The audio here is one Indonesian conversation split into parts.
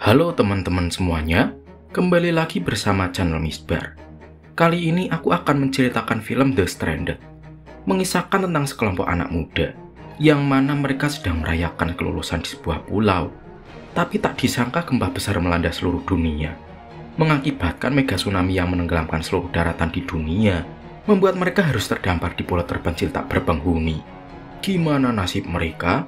Halo teman-teman semuanya, kembali lagi bersama channel Misbar. Kali ini aku akan menceritakan film The Stranded, mengisahkan tentang sekelompok anak muda, yang mana mereka sedang merayakan kelulusan di sebuah pulau. Tapi tak disangka gempa besar melanda seluruh dunia, mengakibatkan mega tsunami yang menenggelamkan seluruh daratan di dunia, membuat mereka harus terdampar di pulau terpencil tak berpenghuni. Gimana nasib mereka?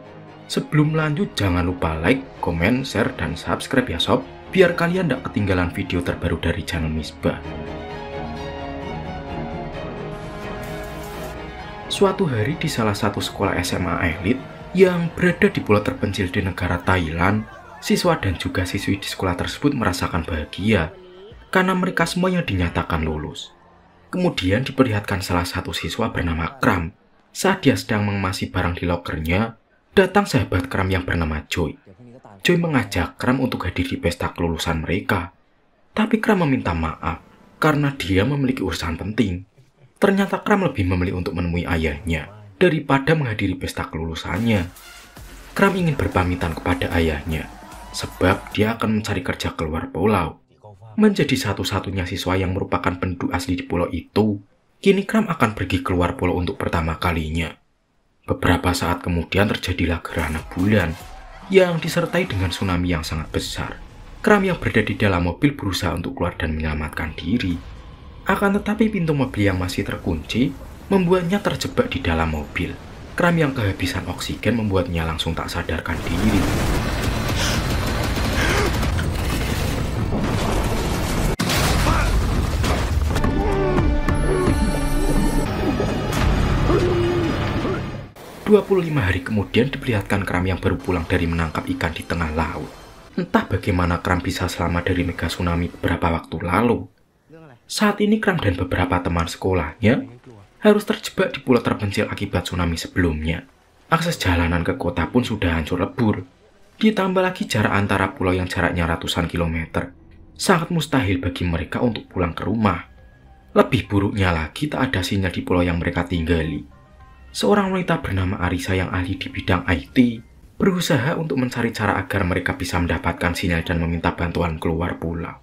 Sebelum lanjut, jangan lupa like, komen, share, dan subscribe ya sob, biar kalian tidak ketinggalan video terbaru dari channel Misbah. Suatu hari di salah satu sekolah SMA elit yang berada di pulau terpencil di negara Thailand, siswa dan juga siswi di sekolah tersebut merasakan bahagia karena mereka semuanya dinyatakan lulus. Kemudian diperlihatkan salah satu siswa bernama Kram. Saat dia sedang mengemasi barang di lokernya, datang sahabat Kram yang bernama Joy. Joy mengajak Kram untuk hadir di pesta kelulusan mereka. Tapi Kram meminta maaf karena dia memiliki urusan penting. Ternyata Kram lebih memilih untuk menemui ayahnya daripada menghadiri pesta kelulusannya. Kram ingin berpamitan kepada ayahnya sebab dia akan mencari kerja keluar pulau. Menjadi satu-satunya siswa yang merupakan penduduk asli di pulau itu, kini Kram akan pergi keluar pulau untuk pertama kalinya. Beberapa saat kemudian terjadilah gerhana bulan yang disertai dengan tsunami yang sangat besar. Kram yang berada di dalam mobil berusaha untuk keluar dan menyelamatkan diri. Akan tetapi pintu mobil yang masih terkunci membuatnya terjebak di dalam mobil. Kram yang kehabisan oksigen membuatnya langsung tak sadarkan diri. 25 hari kemudian diperlihatkan Kram yang baru pulang dari menangkap ikan di tengah laut. Entah bagaimana Kram bisa selamat dari mega tsunami beberapa waktu lalu. Saat ini Kram dan beberapa teman sekolahnya harus terjebak di pulau terpencil akibat tsunami sebelumnya. Akses jalanan ke kota pun sudah hancur lebur. Ditambah lagi jarak antara pulau yang jaraknya ratusan kilometer. Sangat mustahil bagi mereka untuk pulang ke rumah. Lebih buruknya lagi, tak ada sinyal di pulau yang mereka tinggali. Seorang wanita bernama Arisa yang ahli di bidang IT berusaha untuk mencari cara agar mereka bisa mendapatkan sinyal dan meminta bantuan keluar pulau.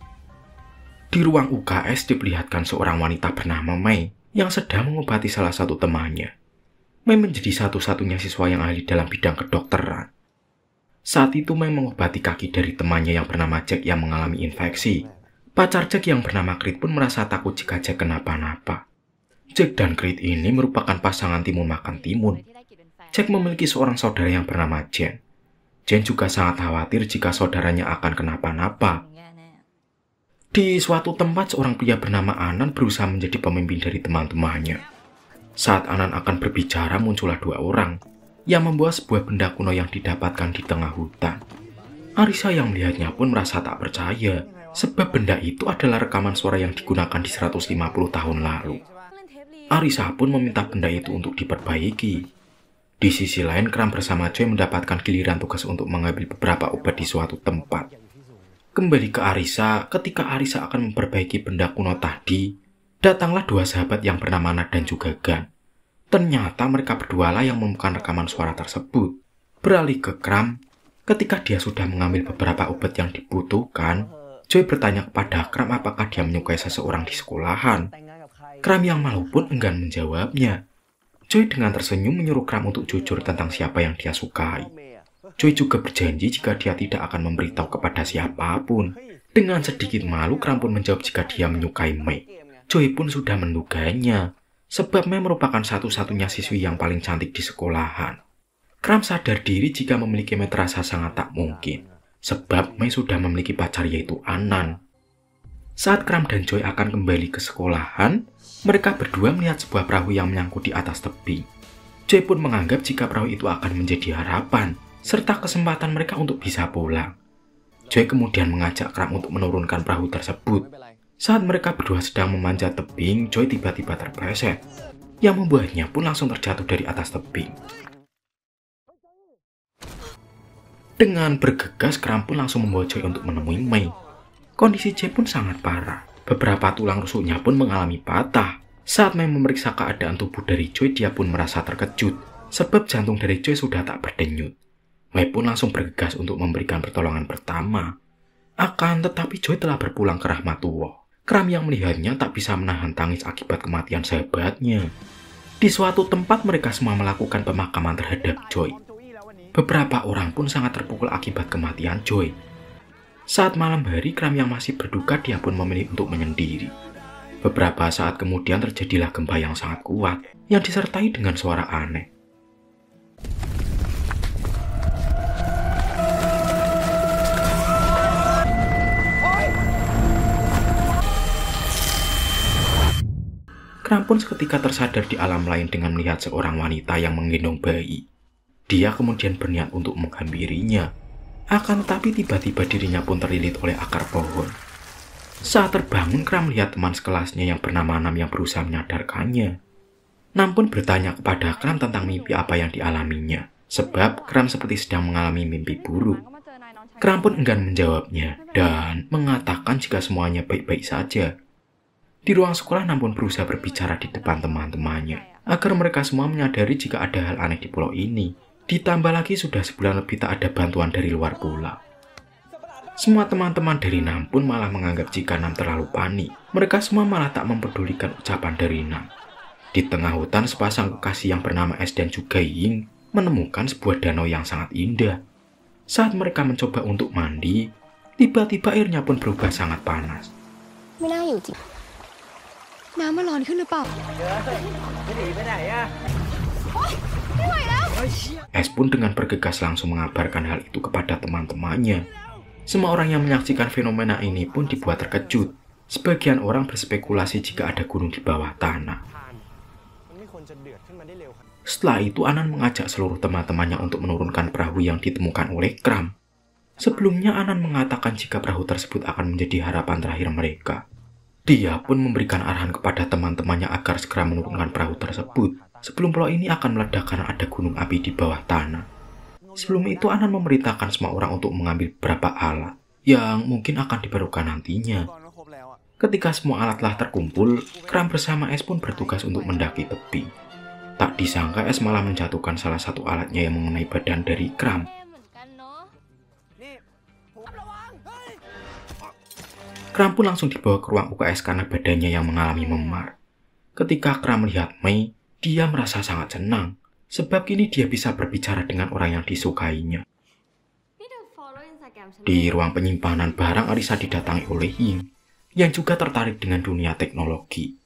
Di ruang UKS diperlihatkan seorang wanita bernama Mei yang sedang mengobati salah satu temannya. Mei menjadi satu-satunya siswa yang ahli dalam bidang kedokteran. Saat itu Mei mengobati kaki dari temannya yang bernama Jack yang mengalami infeksi. Pacar Jack yang bernama Creed pun merasa takut jika Jack kenapa-napa. Jack dan Creed ini merupakan pasangan timun makan timun. Jack memiliki seorang saudara yang bernama Jen. Jen juga sangat khawatir jika saudaranya akan kenapa-napa. Di suatu tempat, seorang pria bernama Anan berusaha menjadi pemimpin dari teman-temannya. Saat Anan akan berbicara, muncullah dua orang yang membawa sebuah benda kuno yang didapatkan di tengah hutan. Arisa yang melihatnya pun merasa tak percaya, sebab benda itu adalah rekaman suara yang digunakan di 150 tahun lalu. Arisa pun meminta benda itu untuk diperbaiki. Di sisi lain, Kram bersama Joy mendapatkan giliran tugas untuk mengambil beberapa obat di suatu tempat. Kembali ke Arisa, ketika Arisa akan memperbaiki benda kuno tadi, datanglah dua sahabat yang bernama Nat dan juga Gan. Ternyata mereka berdualah yang menemukan rekaman suara tersebut. Beralih ke Kram, ketika dia sudah mengambil beberapa obat yang dibutuhkan, Joy bertanya kepada Kram apakah dia menyukai seseorang di sekolahan. Kram yang malu pun enggan menjawabnya. Joy dengan tersenyum menyuruh Kram untuk jujur tentang siapa yang dia sukai. Joy juga berjanji jika dia tidak akan memberitahu kepada siapapun. Dengan sedikit malu, Kram pun menjawab jika dia menyukai Mei. Joy pun sudah menduganya, sebab Mei merupakan satu-satunya siswi yang paling cantik di sekolahan. Kram sadar diri jika memiliki Mei terasa sangat tak mungkin, sebab Mei sudah memiliki pacar yaitu Anan. Saat Kram dan Joy akan kembali ke sekolahan, mereka berdua melihat sebuah perahu yang menyangkut di atas tebing. Joy pun menganggap jika perahu itu akan menjadi harapan, serta kesempatan mereka untuk bisa pulang. Joy kemudian mengajak Kram untuk menurunkan perahu tersebut. Saat mereka berdua sedang memanjat tebing, Joy tiba-tiba terpleset, yang membuatnya pun langsung terjatuh dari atas tebing. Dengan bergegas, Kram pun langsung membawa Joy untuk menemui Mei. Kondisi Joy pun sangat parah. Beberapa tulang rusuknya pun mengalami patah. Saat Mei memeriksa keadaan tubuh dari Joy, dia pun merasa terkejut, sebab jantung dari Joy sudah tak berdenyut. Mei pun langsung bergegas untuk memberikan pertolongan pertama. Akan tetapi Joy telah berpulang ke Rahmatullah. Kram yang melihatnya tak bisa menahan tangis akibat kematian sahabatnya. Di suatu tempat mereka semua melakukan pemakaman terhadap Joy. Beberapa orang pun sangat terpukul akibat kematian Joy. Saat malam hari, Kram yang masih berduka dia pun memilih untuk menyendiri. Beberapa saat kemudian terjadilah gempa yang sangat kuat yang disertai dengan suara aneh. Kram pun seketika tersadar di alam lain dengan melihat seorang wanita yang menggendong bayi. Dia kemudian berniat untuk menghampirinya. Akan tetapi tiba-tiba dirinya pun terlilit oleh akar pohon. Saat terbangun, Kram melihat teman sekelasnya yang bernama Nam yang berusaha menyadarkannya. Nam pun bertanya kepada Kram tentang mimpi apa yang dialaminya. Sebab Kram seperti sedang mengalami mimpi buruk. Kram pun enggan menjawabnya dan mengatakan jika semuanya baik-baik saja. Di ruang sekolah, Nam pun berusaha berbicara di depan teman-temannya agar mereka semua menyadari jika ada hal aneh di pulau ini. Ditambah lagi sudah sebulan lebih tak ada bantuan dari luar pulau. Semua teman-teman dari Nam pun malah menganggap jika Nam terlalu panik. Mereka semua malah tak mempedulikan ucapan dari Nam. Di tengah hutan, sepasang kekasih yang bernama Es dan juga Ying menemukan sebuah danau yang sangat indah. Saat mereka mencoba untuk mandi, tiba-tiba airnya pun berubah sangat panas. Es pun dengan bergegas langsung mengabarkan hal itu kepada teman-temannya. Semua orang yang menyaksikan fenomena ini pun dibuat terkejut. Sebagian orang berspekulasi jika ada gunung di bawah tanah. Setelah itu Anan mengajak seluruh teman-temannya untuk menurunkan perahu yang ditemukan oleh Kram. Sebelumnya Anan mengatakan jika perahu tersebut akan menjadi harapan terakhir mereka. Dia pun memberikan arahan kepada teman-temannya agar segera menurunkan perahu tersebut sebelum pulau ini akan meledak karena ada gunung api di bawah tanah. Sebelum itu Anan memerintahkan semua orang untuk mengambil beberapa alat yang mungkin akan diperlukan nantinya. Ketika semua alat telah terkumpul, Kram bersama Es pun bertugas untuk mendaki tebing. Tak disangka Es malah menjatuhkan salah satu alatnya yang mengenai badan dari Kram. Kram pun langsung dibawa ke ruang UKS karena badannya yang mengalami memar. Ketika Kram melihat Mei, dia merasa sangat senang, sebab kini dia bisa berbicara dengan orang yang disukainya. Di ruang penyimpanan barang, Arisa didatangi oleh Ying, yang juga tertarik dengan dunia teknologi.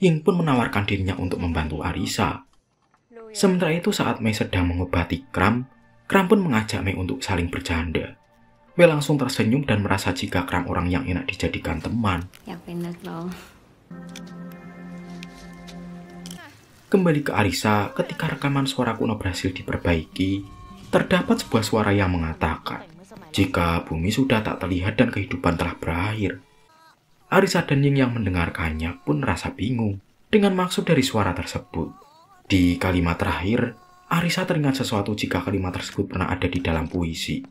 Ying pun menawarkan dirinya untuk membantu Arisa. Sementara itu saat Mei sedang mengobati Kram, Kram pun mengajak Mei untuk saling bercanda. Mei langsung tersenyum dan merasa jika Kram orang yang enak dijadikan teman. Kembali ke Arisa, ketika rekaman suara kuno berhasil diperbaiki, terdapat sebuah suara yang mengatakan jika bumi sudah tak terlihat dan kehidupan telah berakhir. Arisa dan Ying yang mendengarkannya pun merasa bingung dengan maksud dari suara tersebut. Di kalimat terakhir, Arisa teringat sesuatu jika kalimat tersebut pernah ada di dalam puisi.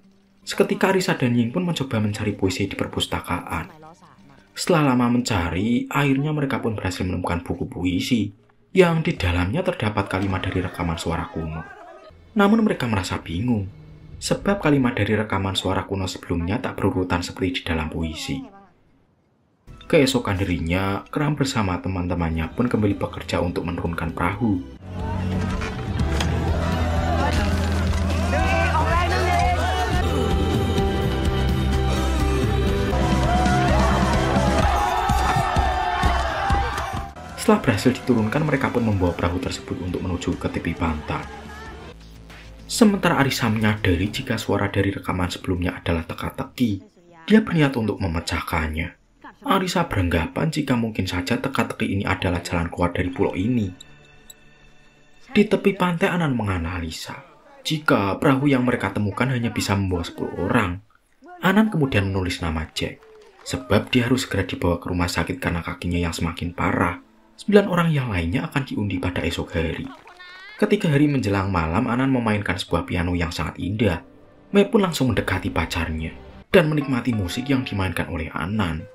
Seketika Arisa dan Ying pun mencoba mencari puisi di perpustakaan. Setelah lama mencari, akhirnya mereka pun berhasil menemukan buku puisi yang di dalamnya terdapat kalimat dari rekaman suara kuno. Namun mereka merasa bingung, sebab kalimat dari rekaman suara kuno sebelumnya tak berurutan seperti di dalam puisi. Keesokan harinya, Kram bersama teman-temannya pun kembali bekerja untuk menurunkan perahu. Setelah berhasil diturunkan, mereka pun membawa perahu tersebut untuk menuju ke tepi pantai. Sementara Arisa menyadari jika suara dari rekaman sebelumnya adalah teka-teki, dia berniat untuk memecahkannya. Arisa beranggapan jika mungkin saja teka-teki ini adalah jalan keluar dari pulau ini. Di tepi pantai, Anan menganalisa jika perahu yang mereka temukan hanya bisa membawa 10 orang. Anan kemudian menulis nama Jack, sebab dia harus segera dibawa ke rumah sakit karena kakinya yang semakin parah. 9 orang yang lainnya akan diundi pada esok hari. Ketika hari menjelang malam, Anan memainkan sebuah piano yang sangat indah. Mei pun langsung mendekati pacarnya dan menikmati musik yang dimainkan oleh Anan.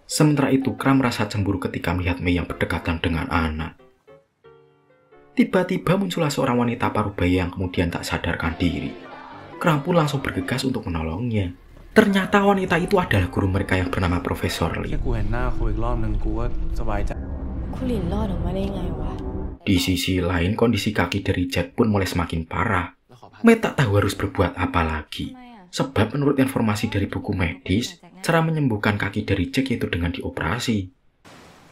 Sementara itu, Kram merasa cemburu ketika melihat Mei yang berdekatan dengan Anan. Tiba-tiba muncullah seorang wanita parubaya yang kemudian tak sadarkan diri. Kram pun langsung bergegas untuk menolongnya. Ternyata wanita itu adalah guru mereka yang bernama Profesor แค่ Lin. กูเห็นหน้าครูอีกรอบหนึ่งกูก็สบายใจ คุณหลินรอดออกมาได้ไงวะ Di sisi lain, kondisi kaki dari Jack pun mulai semakin parah. Mei tak tahu harus berbuat apa lagi. Sebab menurut informasi dari buku medis, cara menyembuhkan kaki dari Jack yaitu dengan dioperasi.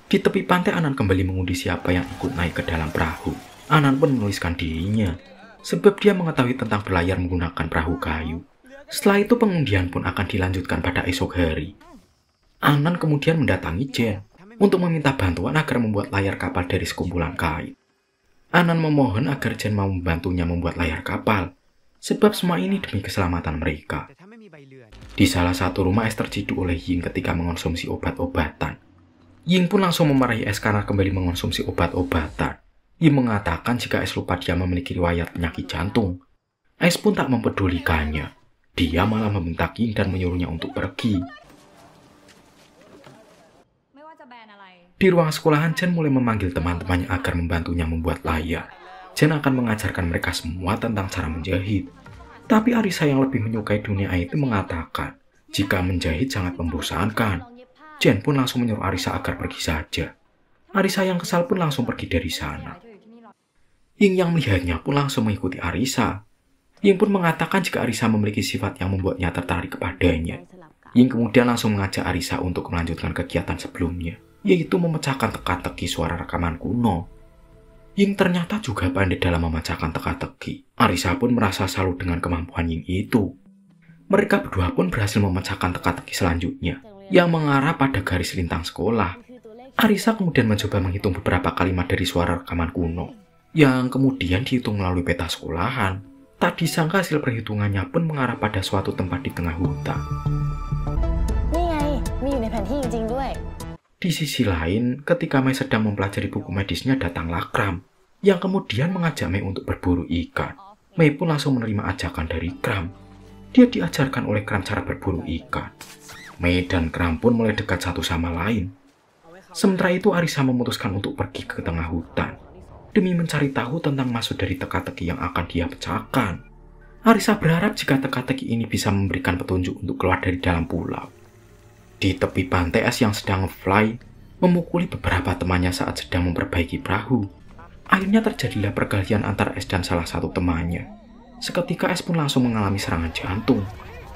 Di tepi pantai, Anan kembali mengundi siapa yang ikut naik ke dalam perahu. Anan pun menuliskan dirinya, sebab dia mengetahui tentang berlayar menggunakan perahu kayu. Setelah itu pengundian pun akan dilanjutkan pada esok hari. Anan kemudian mendatangi Jen untuk meminta bantuan agar membuat layar kapal dari sekumpulan kain. Anan memohon agar Jen mau membantunya membuat layar kapal, sebab semua ini demi keselamatan mereka. Di salah satu rumah, Es terciduk oleh Ying ketika mengonsumsi obat-obatan. Ying pun langsung memarahi Es karena kembali mengonsumsi obat-obatan. Ying mengatakan jika Es lupa dia memiliki riwayat penyakit jantung. Es pun tak mempedulikannya. Dia malah membentak Ying dan menyuruhnya untuk pergi. Di ruang sekolahan, Jen mulai memanggil teman-temannya agar membantunya membuat layar. Jen akan mengajarkan mereka semua tentang cara menjahit. Tapi Arisa yang lebih menyukai dunia itu mengatakan, jika menjahit sangat membosankan. Jen pun langsung menyuruh Arisa agar pergi saja. Arisa yang kesal pun langsung pergi dari sana. Ying yang melihatnya pun langsung mengikuti Arisa. Ying pun mengatakan jika Arisa memiliki sifat yang membuatnya tertarik kepadanya. Ying kemudian langsung mengajak Arisa untuk melanjutkan kegiatan sebelumnya, yaitu memecahkan teka-teki suara rekaman kuno. Ying ternyata juga pandai dalam memecahkan teka-teki. Arisa pun merasa salut dengan kemampuan Ying itu. Mereka berdua pun berhasil memecahkan teka-teki selanjutnya, yang mengarah pada garis lintang sekolah. Arisa kemudian mencoba menghitung beberapa kalimat dari suara rekaman kuno, yang kemudian dihitung melalui peta sekolahan. Tak disangka hasil perhitungannya pun mengarah pada suatu tempat di tengah hutan. Di sisi lain, ketika Mei sedang mempelajari buku medisnya, datanglah Kram, yang kemudian mengajak Mei untuk berburu ikan. Mei pun langsung menerima ajakan dari Kram. Dia diajarkan oleh Kram cara berburu ikan. Mei dan Kram pun mulai dekat satu sama lain. Sementara itu, Arisa memutuskan untuk pergi ke tengah hutan, demi mencari tahu tentang maksud dari teka-teki yang akan dia pecahkan. Arisa berharap jika teka-teki ini bisa memberikan petunjuk untuk keluar dari dalam pulau. Di tepi pantai, Es yang sedang nge-fly memukuli beberapa temannya saat sedang memperbaiki perahu. Akhirnya terjadilah perkelahian antara Es dan salah satu temannya. Seketika Es pun langsung mengalami serangan jantung.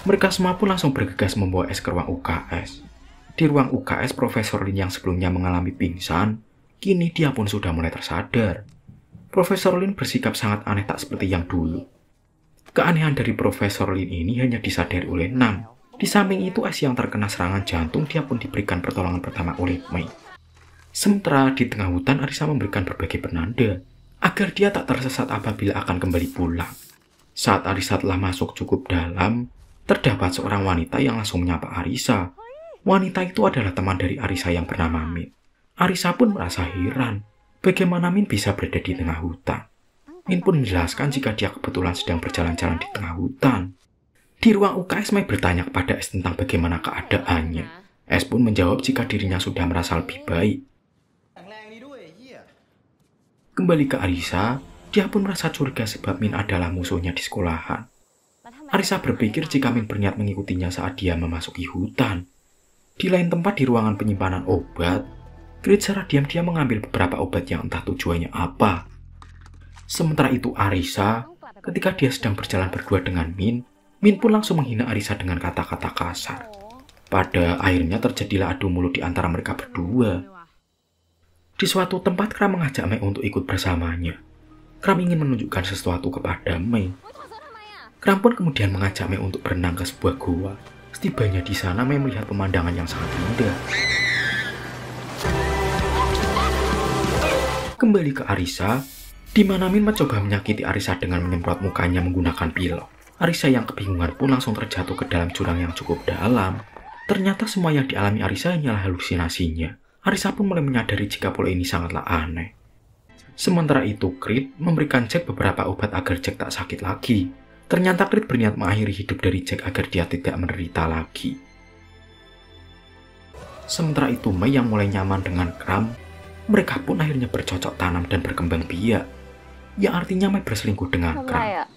Mereka semua pun langsung bergegas membawa Es ke ruang UKS. Di ruang UKS, Profesor Lin yang sebelumnya mengalami pingsan, kini dia pun sudah mulai tersadar. Profesor Lin bersikap sangat aneh tak seperti yang dulu. Keanehan dari Profesor Lin ini hanya disadari oleh Nam. Di samping itu, Es yang terkena serangan jantung, dia pun diberikan pertolongan pertama oleh Mei. Sementara di tengah hutan, Arisa memberikan berbagai penanda agar dia tak tersesat apabila akan kembali pulang. Saat Arisa telah masuk cukup dalam, terdapat seorang wanita yang langsung menyapa Arisa. Wanita itu adalah teman dari Arisa yang bernama Min. Arisa pun merasa heran bagaimana Min bisa berada di tengah hutan. Min pun menjelaskan jika dia kebetulan sedang berjalan-jalan di tengah hutan. Di ruang UKS, Mei bertanya kepada Es tentang bagaimana keadaannya. Es pun menjawab jika dirinya sudah merasa lebih baik. Kembali ke Arisa, dia pun merasa curiga sebab Min adalah musuhnya di sekolahan. Arisa berpikir jika Min berniat mengikutinya saat dia memasuki hutan. Di lain tempat di ruangan penyimpanan obat, Grit secara diam-diam mengambil beberapa obat yang entah tujuannya apa. Sementara itu Arisa, ketika dia sedang berjalan berdua dengan Min pun langsung menghina Arisa dengan kata-kata kasar. Pada akhirnya terjadilah adu mulut di antara mereka berdua. Di suatu tempat, Kram mengajak Mei untuk ikut bersamanya. Kram ingin menunjukkan sesuatu kepada Mei. Kram pun kemudian mengajak Mei untuk berenang ke sebuah gua. Setibanya di sana, Mei melihat pemandangan yang sangat indah. Kembali ke Arisa, di mana Min mencoba menyakiti Arisa dengan menyemprot mukanya menggunakan pilok. Arisa yang kebingungan pun langsung terjatuh ke dalam jurang yang cukup dalam. Ternyata semua yang dialami Arisa hanyalah halusinasinya. Arisa pun mulai menyadari jika pola ini sangatlah aneh. Sementara itu, Grit memberikan Jack beberapa obat agar Jack tak sakit lagi. Ternyata Grit berniat mengakhiri hidup dari Jack agar dia tidak menderita lagi. Sementara itu, Mei yang mulai nyaman dengan Kram, mereka pun akhirnya bercocok tanam dan berkembang biak. Yang artinya Mei berselingkuh dengan Kram.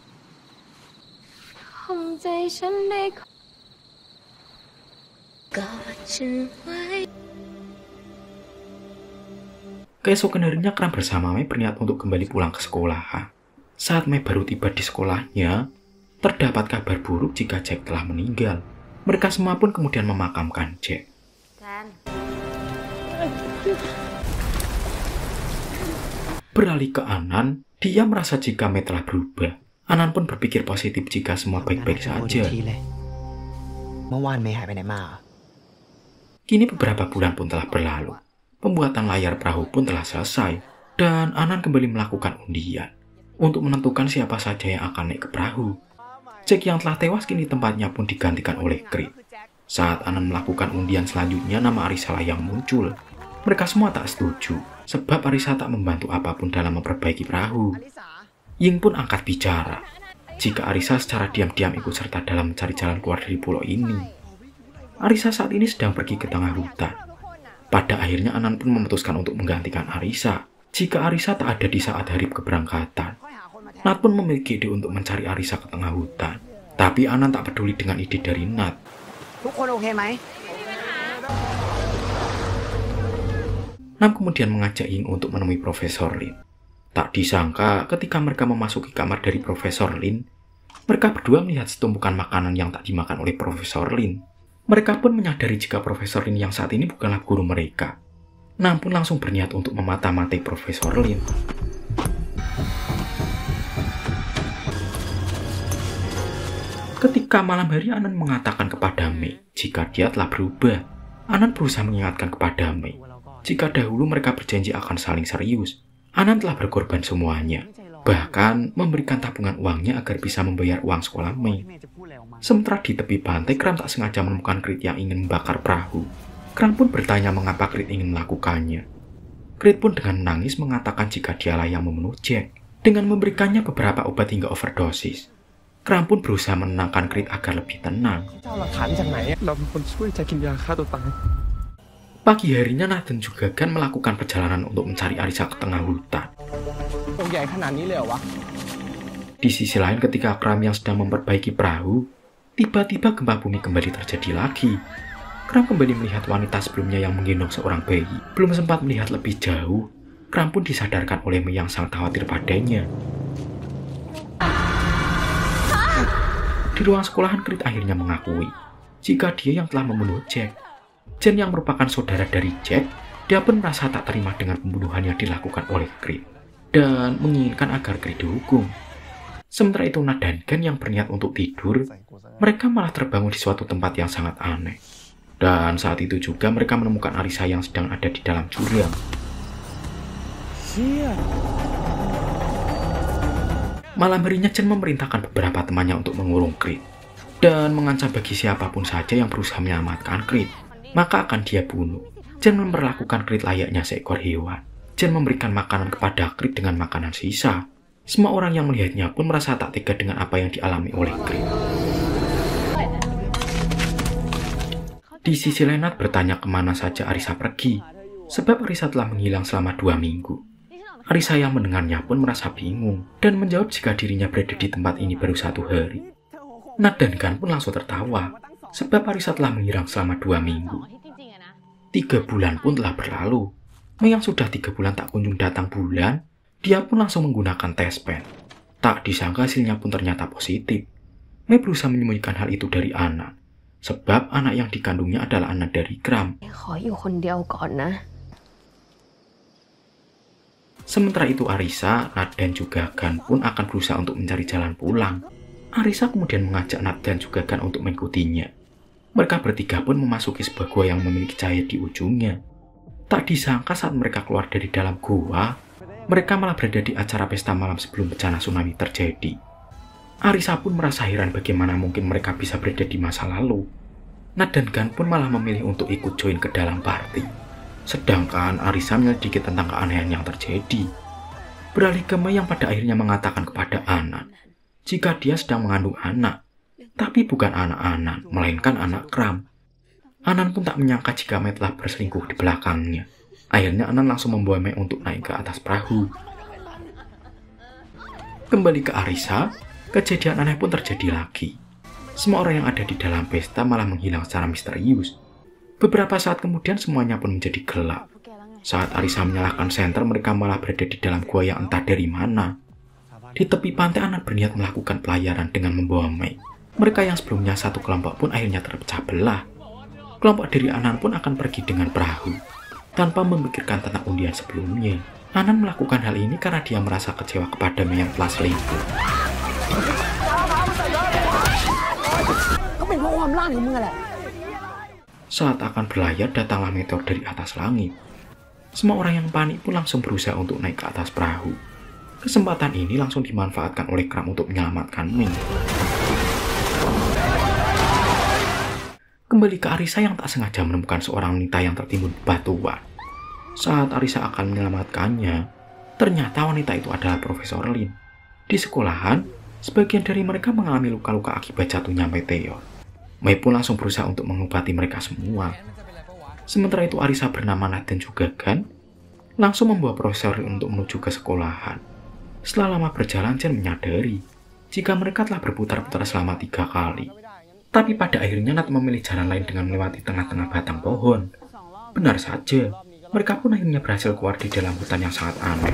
Keesokan harinya Kram bersama Mei berniat untuk kembali pulang ke sekolah. Saat Mei baru tiba di sekolahnya, terdapat kabar buruk jika Jack telah meninggal. Mereka semua pun kemudian memakamkan Jack. Beralih ke Anan, dia merasa jika Mei telah berubah. Anan pun berpikir positif jika semua baik-baik saja. Kini beberapa bulan pun telah berlalu. Pembuatan layar perahu pun telah selesai, dan Anan kembali melakukan undian untuk menentukan siapa saja yang akan naik ke perahu. Jack yang telah tewas kini tempatnya pun digantikan oleh Creed. Saat Anan melakukan undian selanjutnya, nama Arisa lah yang muncul. Mereka semua tak setuju, sebab Arisa tak membantu apapun dalam memperbaiki perahu. Ying pun angkat bicara, jika Arisa secara diam-diam ikut serta dalam mencari jalan keluar dari pulau ini. Arisa saat ini sedang pergi ke tengah hutan. Pada akhirnya Anan pun memutuskan untuk menggantikan Arisa jika Arisa tak ada di saat hari keberangkatan. Nat pun memiliki ide untuk mencari Arisa ke tengah hutan. Tapi Anan tak peduli dengan ide dari Nat. Nam kemudian mengajak Ying untuk menemui Profesor Lin. Tak disangka ketika mereka memasuki kamar dari Profesor Lin, mereka berdua melihat setumpukan makanan yang tak dimakan oleh Profesor Lin. Mereka pun menyadari jika Profesor Lin yang saat ini bukanlah guru mereka. Nam pun langsung berniat untuk memata-matai Profesor Lin. Ketika malam hari, Anan mengatakan kepada Mei jika dia telah berubah. Anan berusaha mengingatkan kepada Mei jika dahulu mereka berjanji akan saling serius. Anan telah berkorban semuanya, bahkan memberikan tabungan uangnya agar bisa membayar uang sekolah Mei. Sementara di tepi pantai, Kram tak sengaja menemukan Creed yang ingin membakar perahu. Kram pun bertanya mengapa Creed ingin melakukannya. Creed pun dengan menangis mengatakan jika dialah yang membunuh Jack, dengan memberikannya beberapa obat hingga overdosis. Kram pun berusaha menenangkan Creed agar lebih tenang. Pagi harinya Nathan juga kan melakukan perjalanan untuk mencari Arisa ke tengah hutan. Di sisi lain, ketika Kram yang sedang memperbaiki perahu, tiba-tiba gempa bumi kembali terjadi lagi. Kram kembali melihat wanita sebelumnya yang menggendong seorang bayi. Belum sempat melihat lebih jauh, Kram pun disadarkan oleh Mei yang sangat khawatir padanya. Di ruang sekolahan, Creed akhirnya mengakui jika dia yang telah membunuh Jack. Jen yang merupakan saudara dari Jack, dia pun merasa tak terima dengan pembunuhan yang dilakukan oleh Creed dan menginginkan agar Creed dihukum. Sementara itu Nat dan Gen yang berniat untuk tidur, mereka malah terbangun di suatu tempat yang sangat aneh. Dan saat itu juga mereka menemukan Arisa yang sedang ada di dalam jurang. Malam harinya Jen memerintahkan beberapa temannya untuk mengurung Creed dan mengancam bagi siapapun saja yang berusaha menyelamatkan Creed, maka akan dia bunuh. Jen memperlakukan Creed layaknya seekor hewan. Jen memberikan makanan kepada Creed dengan makanan sisa. Semua orang yang melihatnya pun merasa tak tega dengan apa yang dialami oleh Creed. Di sisi lain, Nat bertanya kemana saja Arisa pergi, sebab Arisa telah menghilang selama 2 minggu. Arisa yang mendengarnya pun merasa bingung dan menjawab jika dirinya berada di tempat ini baru 1 hari. Nat dan Gan pun langsung tertawa, sebab Arisa telah menghilang selama 2 minggu. 3 bulan pun telah berlalu. Mei yang sudah 3 bulan tak kunjung datang bulan, dia pun langsung menggunakan tes pen. Tak disangka hasilnya pun ternyata positif. Mei berusaha menyembunyikan hal itu dari Anan, sebab anak yang dikandungnya adalah anak dari Kram. Sementara itu Arisa, Nat dan juga Gan pun akan berusaha untuk mencari jalan pulang. Arisa kemudian mengajak Nat dan juga Gan untuk mengikutinya. Mereka bertiga pun memasuki sebuah gua yang memiliki cahaya di ujungnya. Tak disangka saat mereka keluar dari dalam gua, mereka malah berada di acara pesta malam sebelum bencana tsunami terjadi. Arisa pun merasa heran bagaimana mungkin mereka bisa berada di masa lalu. Nat dan Gan pun malah memilih untuk ikut join ke dalam party. Sedangkan Arisa menyelidiki tentang keanehan yang terjadi. Beralih ke Mei yang pada akhirnya mengatakan kepada Anan jika dia sedang mengandung anak, tapi bukan anak Anan, melainkan anak Kram. Anan pun tak menyangka jika Mei telah berselingkuh di belakangnya. Akhirnya Anan langsung membawa Mei untuk naik ke atas perahu. Kembali ke Arisa, kejadian aneh pun terjadi lagi. Semua orang yang ada di dalam pesta malah menghilang secara misterius. Beberapa saat kemudian semuanya pun menjadi gelap. Saat Arisa menyalakan senter, mereka malah berada di dalam gua yang entah dari mana. Di tepi pantai, Anan berniat melakukan pelayaran dengan membawa Mei. Mereka yang sebelumnya satu kelompok pun akhirnya terpecah belah. Kelompok dari Anan pun akan pergi dengan perahu. Tanpa memikirkan tentang undian sebelumnya, Anan melakukan hal ini karena dia merasa kecewa kepada Mei yang telah selingkuh. Saat akan berlayar, datanglah meteor dari atas langit. Semua orang yang panik pun langsung berusaha untuk naik ke atas perahu. Kesempatan ini langsung dimanfaatkan oleh Kram untuk menyelamatkan Mei. Kembali ke Arisa yang tak sengaja menemukan seorang wanita yang tertimbun bebatuan. Saat Arisa akan menyelamatkannya, ternyata wanita itu adalah Profesor Lin. Di sekolahan, sebagian dari mereka mengalami luka-luka akibat jatuhnya meteor. Mei pun langsung berusaha untuk mengobati mereka semua. Sementara itu Arisa bernama Nathan juga kan langsung membawa Profesor Lin untuk menuju ke sekolahan. Setelah lama berjalan, Chen menyadari jika mereka telah berputar-putar selama 3 kali. Tapi pada akhirnya Nat memilih jalan lain dengan melewati tengah-tengah batang pohon. Benar saja, mereka pun akhirnya berhasil keluar di dalam hutan yang sangat aneh.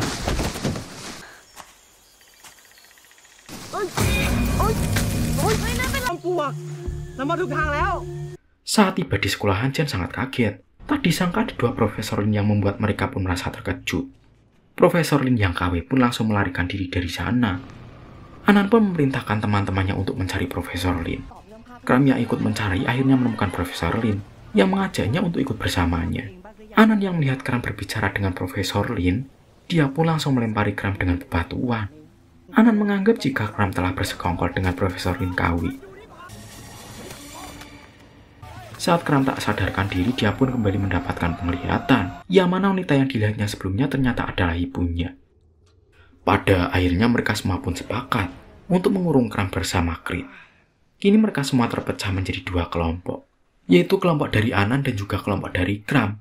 Saat tiba di sekolahan, Chen sangat kaget. Tak disangka ada 2 Profesor Lin yang membuat mereka pun merasa terkejut. Profesor Lin yang KW pun langsung melarikan diri dari sana. Anan pun memerintahkan teman-temannya untuk mencari Profesor Lin. Kram yang ikut mencari akhirnya menemukan Profesor Lin yang mengajaknya untuk ikut bersamanya. Anan yang melihat Kram berbicara dengan Profesor Lin, dia pun langsung melempari Kram dengan bebatuan. Anan menganggap jika Kram telah bersekongkol dengan Profesor Lin KW. Saat Kram tak sadarkan diri, dia pun kembali mendapatkan penglihatan, yang mana wanita yang dilihatnya sebelumnya ternyata adalah ibunya. Pada akhirnya mereka semua pun sepakat untuk mengurung Kram bersama Krit. Kini mereka semua terpecah menjadi 2 kelompok, yaitu kelompok dari Anan dan juga kelompok dari Kram.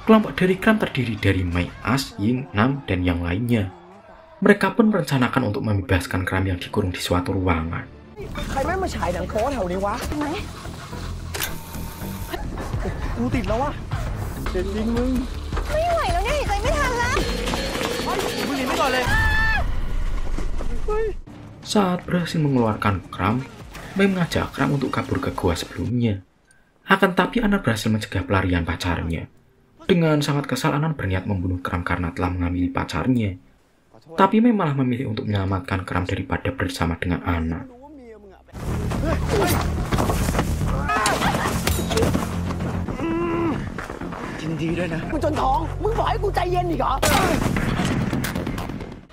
Kelompok dari Kram terdiri dari Mei, As, Ying, Nam, dan yang lainnya. Mereka pun merencanakan untuk membebaskan Kram yang dikurung di suatu ruangan. Saat berhasil mengeluarkan Kram, Mei mengajak Kram untuk kabur ke gua sebelumnya. Akan tapi Anan berhasil mencegah pelarian pacarnya. Dengan sangat kesal, Anan berniat membunuh Kram karena telah mengambil pacarnya. Tapi Mei malah memilih untuk menyelamatkan Kram daripada bersama dengan Anan.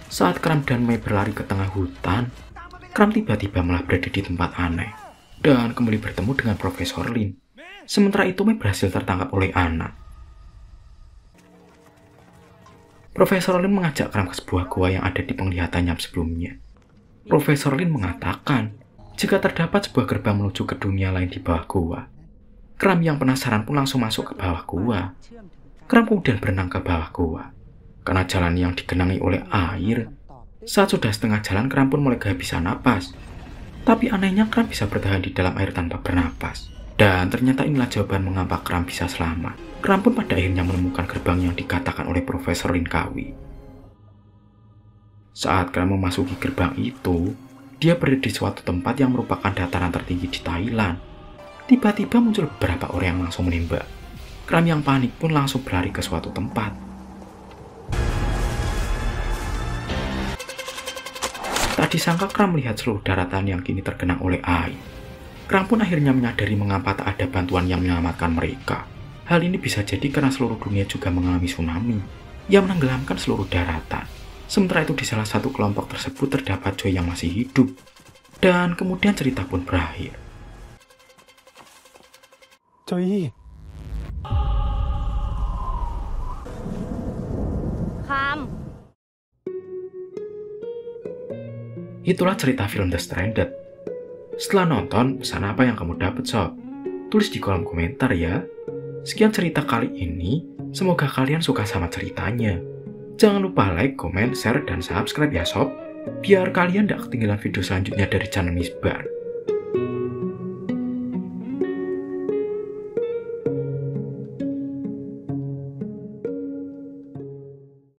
Saat Kram dan Mei berlari ke tengah hutan, Kram tiba-tiba malah berada di tempat aneh dan kembali bertemu dengan Profesor Lin. Sementara itu Mei berhasil tertangkap oleh Anan. Profesor Lin mengajak Kram ke sebuah gua yang ada di penglihatannya sebelumnya. Profesor Lin mengatakan jika terdapat sebuah gerbang menuju ke dunia lain di bawah gua. Kram yang penasaran pun langsung masuk ke bawah gua. Kram kemudian berenang ke bawah gua. Karena jalan yang digenangi oleh air, saat sudah setengah jalan Kram pun mulai kehabisan napas. Tapi anehnya Kram bisa bertahan di dalam air tanpa bernapas. Dan ternyata inilah jawaban mengapa Kram bisa selamat. Kram pun pada akhirnya menemukan gerbang yang dikatakan oleh Profesor Lin Kawi. Saat Kram memasuki gerbang itu, dia berada di suatu tempat yang merupakan dataran tertinggi di Thailand. Tiba-tiba muncul beberapa orang yang langsung menembak. Kram yang panik pun langsung berlari ke suatu tempat. Tak disangka Kram melihat seluruh daratan yang kini tergenang oleh air. Kram pun akhirnya menyadari mengapa tak ada bantuan yang menyelamatkan mereka. Hal ini bisa jadi karena seluruh dunia juga mengalami tsunami yang menenggelamkan seluruh daratan. Sementara itu di salah satu kelompok tersebut terdapat Joy yang masih hidup. Dan kemudian cerita pun berakhir. Joy. Itulah cerita film The Stranded. Setelah nonton, pesan apa yang kamu dapat sob? Tulis di kolom komentar ya. Sekian cerita kali ini, semoga kalian suka sama ceritanya. Jangan lupa like, komen, share, dan subscribe ya sob, biar kalian gak ketinggalan video selanjutnya dari channel Misbar.